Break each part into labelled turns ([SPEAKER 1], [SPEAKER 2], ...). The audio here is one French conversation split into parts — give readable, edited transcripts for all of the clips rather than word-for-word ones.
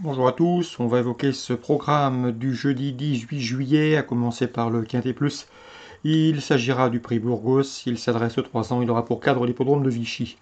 [SPEAKER 1] Bonjour à tous, on va évoquer ce programme du jeudi 18 juillet, à commencer par le Quintet Plus. Il s'agira du prix Burgos, il s'adresse aux 3 ans, il aura pour cadre l'hippodrome de Vichy.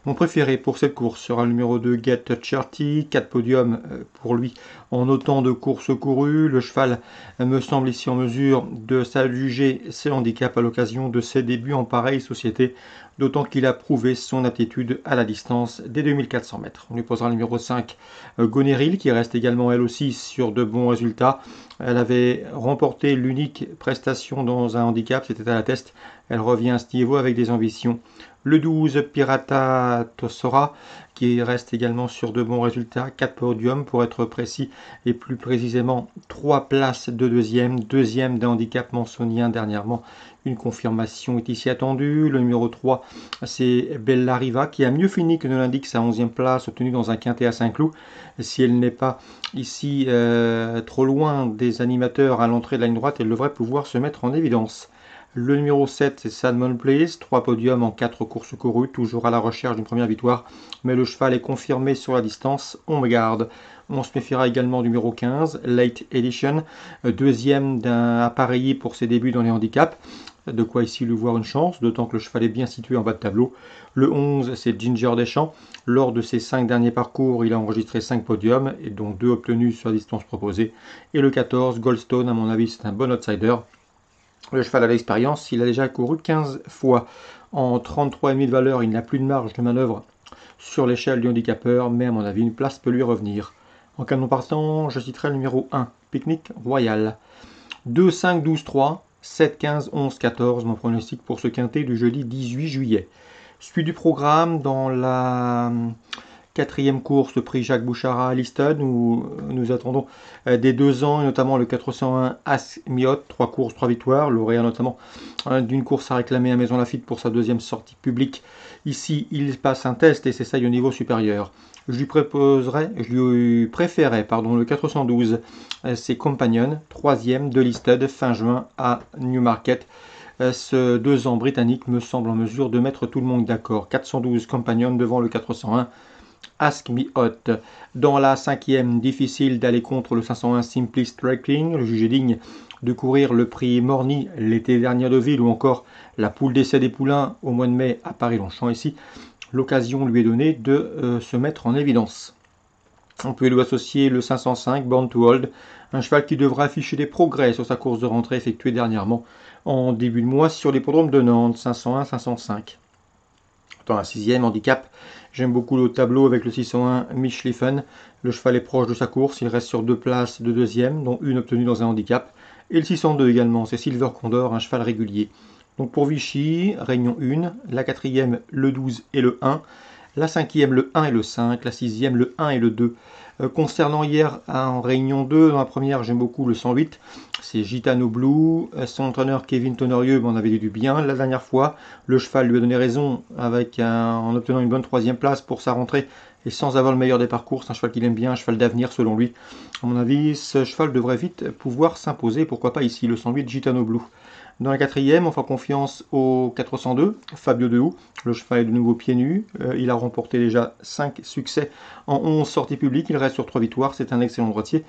[SPEAKER 1] Mon préféré pour cette course sera le numéro 2, Get Cherty, 4 podiums pour lui en autant de courses courues. Le cheval me semble ici en mesure de s'adjuger ses handicaps à l'occasion de ses débuts en pareille société, d'autant qu'il a prouvé son aptitude à la distance des 2400 mètres. On lui posera le numéro 5, Goneril, qui reste également elle aussi sur de bons résultats. Elle avait remporté l'unique prestation dans un handicap, c'était à la test. Elle revient à ce niveau avec des ambitions. Le 12, Pirata Tossora, qui reste également sur de bons résultats, 4 podiums pour être précis, et plus précisément 3 places de deuxième d'un handicap mansonien dernièrement. Une confirmation est ici attendue. Le numéro 3, c'est Bella Riva, qui a mieux fini que ne l'indique sa 11e place, obtenue dans un quintet à Saint-Cloud. Si elle n'est pas ici trop loin des animateurs à l'entrée de la ligne droite, elle devrait pouvoir se mettre en évidence. Le numéro 7, c'est Salmon Place, 3 podiums en 4 courses courues, toujours à la recherche d'une première victoire, mais le cheval est confirmé sur la distance, on me garde. On se méfiera également du numéro 15, Late Edition, deuxième d'un appareillé pour ses débuts dans les handicaps. De quoi ici lui voir une chance, d'autant que le cheval est bien situé en bas de tableau. Le 11, c'est Ginger Deschamps. Lors de ses 5 derniers parcours, il a enregistré 5 podiums, et dont 2 obtenus sur la distance proposée. Et le 14, Goldstone, à mon avis, c'est un bon outsider. Le cheval a l'expérience, il a déjà couru 15 fois. En 33,5 de valeur, il n'a plus de marge de manœuvre sur l'échelle du handicapeur, mais à mon avis, une place peut lui revenir. En cas de non partant, je citerai le numéro 1, Picnic Royal. 2, 5, 12, 3, 7, 15, 11, 14, mon pronostic pour ce quintet du jeudi 18 juillet. Suite du programme, dans la quatrième course, le prix Jacques Bouchara à Liston, où nous attendons des 2 ans, et notamment le 401 As Miot, 3 courses, 3 victoires, lauréat notamment d'une course à réclamer à Maison Lafitte pour sa 2e sortie publique. Ici, il passe un test et s'essaye au niveau supérieur. Je lui préférais le 412, c'est Companion, 3e de Listed, fin juin à Newmarket. Ce 2 ans britannique me semble en mesure de mettre tout le monde d'accord. 412 Companion devant le 401 Ask Me Hot. Dans la 5e, difficile d'aller contre le 501 Simply Striking, le jugé digne de courir le prix Morny l'été dernier de Ville, ou encore la poule d'essai des poulains au mois de mai à Paris-Longchamp ici. L'occasion lui est donnée de se mettre en évidence. On peut lui associer le 505 Born to Hold, un cheval qui devra afficher des progrès sur sa course de rentrée effectuée dernièrement en début de mois sur l'hippodrome de Nantes, 501-505. Dans la 6e, handicap, j'aime beaucoup le tableau avec le 601 Michliffen. Le cheval est proche de sa course, il reste sur 2 places de 2e, dont une obtenue dans un handicap. Et le 602 également, c'est Silver Condor, un cheval régulier. Donc pour Vichy, Réunion 1, la 4e, le 12 et le 1, la 5e, le 1 et le 5, la 6e, le 1 et le 2. Concernant hier en Réunion 2, dans la première, j'aime beaucoup le 108, c'est Gitano Blue. Son entraîneur Kevin Tonorieux m'en avait dit du bien la dernière fois. Le cheval lui a donné raison en obtenant une bonne 3e place pour sa rentrée et sans avoir le meilleur des parcours. C'est un cheval qu'il aime bien, un cheval d'avenir selon lui. À mon avis, ce cheval devrait vite pouvoir s'imposer, pourquoi pas ici, le 108 Gitano Blue. Dans la 4e, on fait confiance au 402, Fabio Dehou. Le cheval est de nouveau pieds nus. Il a remporté déjà 5 succès en 11 sorties publiques. Il reste sur 3 victoires. C'est un excellent droitier.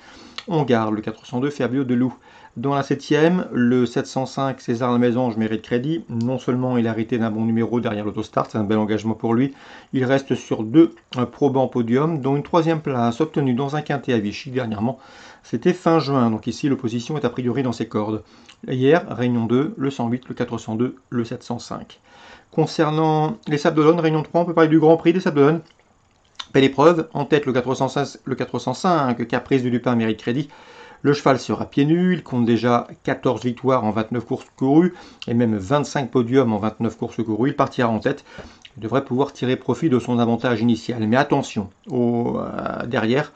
[SPEAKER 1] On garde le 402, Fabio Dehou. Dans la 7e, le 705, César Lamaison, je mérite crédit. Non seulement il a hérité d'un bon numéro derrière l'autostart, c'est un bel engagement pour lui. Il reste sur 2 probants podiums, dont une 3e place obtenue dans un quintet à Vichy dernièrement. C'était fin juin, donc ici l'opposition est a priori dans ses cordes. Hier, Réunion 2, le 108, le 402, le 705. Concernant les Sables d'Olonne, Réunion 3, on peut parler du Grand Prix des Sables d'Olonne. Belle épreuve, en tête le 405, Caprice du Lupin mérite crédit. Le cheval sera pieds nus, il compte déjà 14 victoires en 29 courses courues et même 25 podiums en 29 courses courues. Il partira en tête, il devrait pouvoir tirer profit de son avantage initial. Mais attention, derrière,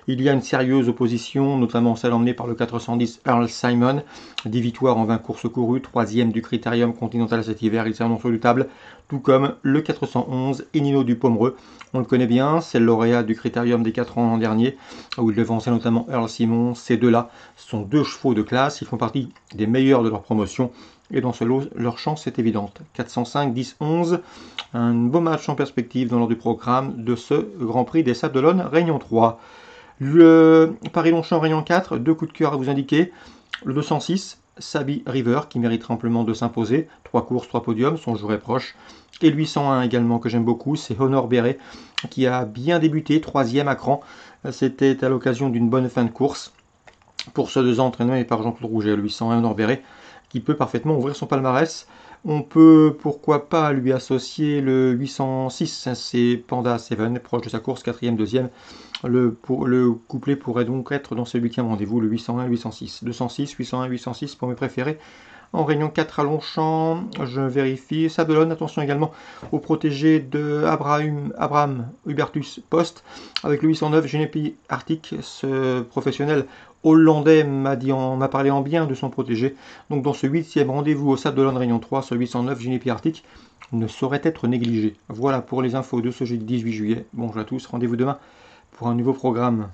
[SPEAKER 1] il y a une sérieuse opposition, notamment celle emmenée par le 410 Earl Simon. 10 victoires en 20 courses courues, 3e du Critérium Continental cet hiver, il s'annonce redoutable. Tout comme le 411 Enino du Pomereux. On le connaît bien, c'est le lauréat du Critérium des 4 ans l'an dernier, où il devançait notamment Earl Simon. Ces deux-là sont 2 chevaux de classe, ils font partie des meilleurs de leur promotion. Et dans ce lot, leur chance est évidente. 405, 10, 11. Un beau match en perspective dans l'ordre du programme de ce Grand Prix des Sables d'Olonne, Réunion 3. Le Paris-Longchamp Réunion 4, deux coups de cœur à vous indiquer. Le 206, Sabi River, qui mérite amplement de s'imposer. 3 courses, 3 podiums, son jour est proche. Et le 801 également, que j'aime beaucoup, c'est Honor Béret, qui a bien débuté, 3e à cran. C'était à l'occasion d'une bonne fin de course. Pour ce 2 ans entraîné par Jean-Claude Rouget, le 801 Honor Béret, qui peut parfaitement ouvrir son palmarès. On peut pourquoi pas lui associer le 806, c'est Panda 7, proche de sa course, 4e, 2e. Le couplet pourrait donc être dans ce 8e rendez-vous, le 801, 806. 206, 801, 806 pour mes préférés. En réunion 4 à Longchamp, je vérifie. Sablonne, attention également au protégé de Abraham Hubertus Post. Avec le 809, Genepi Arctic, ce professionnel hollandais m'a parlé en bien de son protégé. Donc dans ce 8e rendez-vous au Sablonne Réunion 3, ce 809, Genepi Arctic ne saurait être négligé. Voilà pour les infos de ce jeudi 18 juillet. Bonjour à tous, rendez-vous demain pour un nouveau programme.